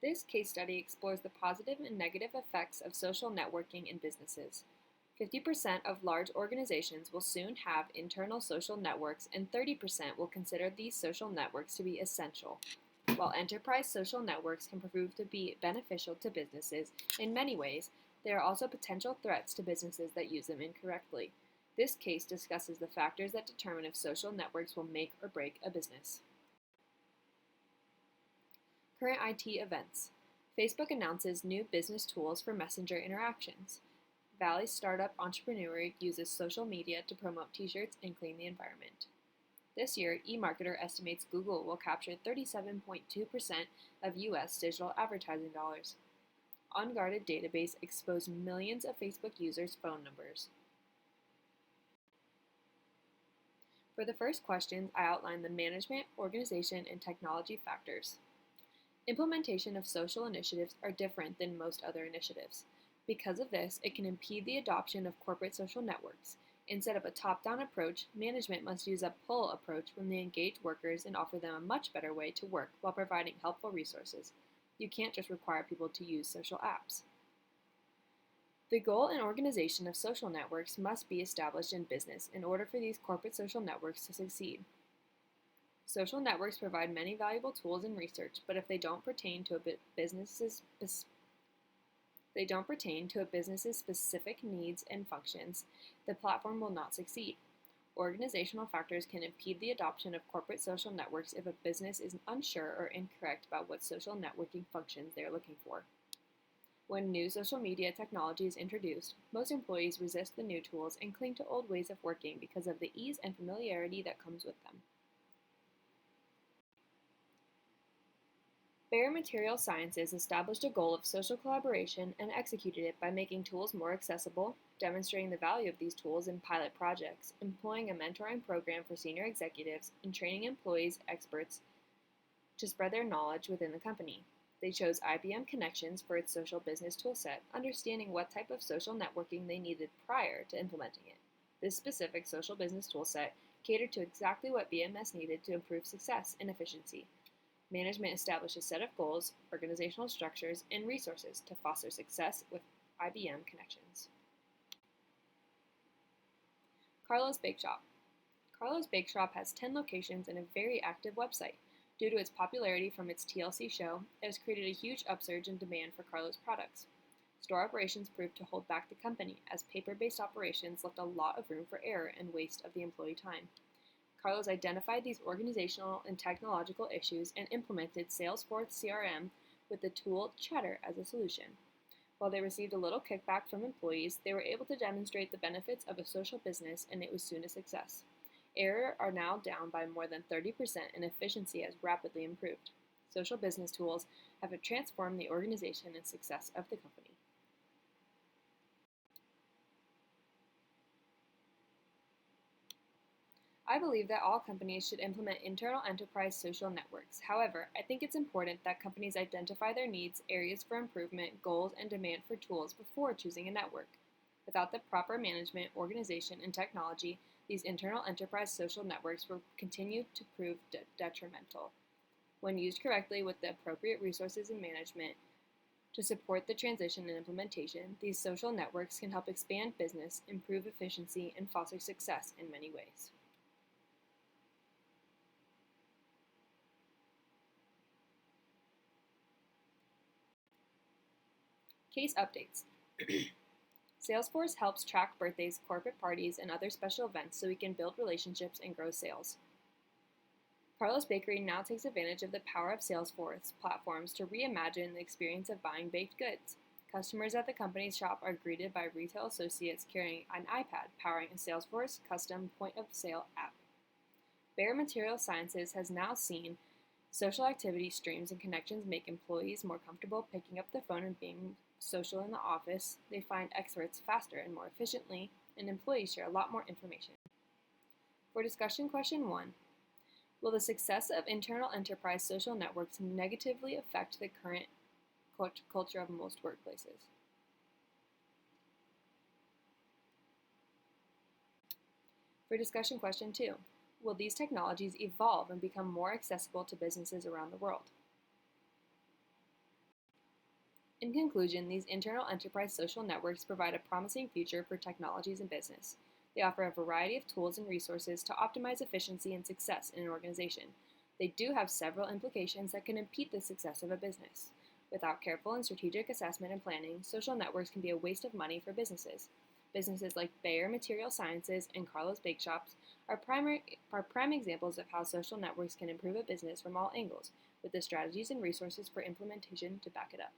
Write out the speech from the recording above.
This case study explores the positive and negative effects of social networking in businesses. 50% of large organizations will soon have internal social networks, and 30% will consider these social networks to be essential. While enterprise social networks can prove to be beneficial to businesses in many ways, they are also potential threats to businesses that use them incorrectly. This case discusses the factors that determine if social networks will make or break a business. Current IT events. Facebook announces new business tools for messenger interactions. Valley startup entrepreneur uses social media to promote t-shirts and clean the environment. This year, eMarketer estimates Google will capture 37.2% of U.S. digital advertising dollars. Unguarded database exposed millions of Facebook users' phone numbers. For the first questions, I outlined the management, organization, and technology factors. Implementation of social initiatives are different than most other initiatives. Because of this, it can impede the adoption of corporate social networks. Instead of a top-down approach, management must use a pull approach when they engage workers and offer them a much better way to work while providing helpful resources. You can't just require people to use social apps. The goal and organization of social networks must be established in business in order for these corporate social networks to succeed. Social networks provide many valuable tools and research, but if they don't pertain to a business's specific needs and functions, the platform will not succeed. Organizational factors can impede the adoption of corporate social networks if a business is unsure or incorrect about what social networking functions they are looking for. When new social media technology is introduced, most employees resist the new tools and cling to old ways of working because of the ease and familiarity that comes with them. Bayer Material Sciences established a goal of social collaboration and executed it by making tools more accessible, demonstrating the value of these tools in pilot projects, employing a mentoring program for senior executives, and training employees experts to spread their knowledge within the company. They chose IBM Connections for its social business toolset, understanding what type of social networking they needed prior to implementing it. This specific social business toolset catered to exactly what BMS needed to improve success and efficiency. Management established a set of goals, organizational structures, and resources to foster success with IBM Connections. Carlo's Bake Shop. Carlo's Bake Shop has 10 locations and a very active website. Due to its popularity from its TLC show, it has created a huge upsurge in demand for Carlo's products. Store operations proved to hold back the company, as paper-based operations left a lot of room for error and waste of the employee time. Carlos identified these organizational and technological issues and implemented Salesforce CRM with the tool Chatter as a solution. While they received a little kickback from employees, they were able to demonstrate the benefits of a social business, and it was soon a success. Errors are now down by more than 30% and efficiency has rapidly improved. Social business tools have transformed the organization and success of the company. I believe that all companies should implement internal enterprise social networks. However, I think it's important that companies identify their needs, areas for improvement, goals, and demand for tools before choosing a network. Without the proper management, organization, and technology, these internal enterprise social networks will continue to prove detrimental. When used correctly with the appropriate resources and management to support the transition and implementation, these social networks can help expand business, improve efficiency, and foster success in many ways. Case updates. Salesforce helps track birthdays, corporate parties, and other special events so we can build relationships and grow sales. Carlos Bakery now takes advantage of the power of Salesforce platforms to reimagine the experience of buying baked goods. Customers at the company's shop are greeted by retail associates carrying an iPad powering a Salesforce custom point-of-sale app. Bayer Material Sciences has now seen social activity streams and connections make employees more comfortable picking up the phone and being social in the office. They find experts faster and more efficiently, and employees share a lot more information. For discussion question 1, will the success of internal enterprise social networks negatively affect the current culture of most workplaces? For discussion question 2, will these technologies evolve and become more accessible to businesses around the world? In conclusion, these internal enterprise social networks provide a promising future for technologies and business. They offer a variety of tools and resources to optimize efficiency and success in an organization. They do have several implications that can impede the success of a business. Without careful and strategic assessment and planning, social networks can be a waste of money for businesses. Businesses like Bayer Material Sciences and Carlos Bake Shops are prime examples of how social networks can improve a business from all angles, with the strategies and resources for implementation to back it up.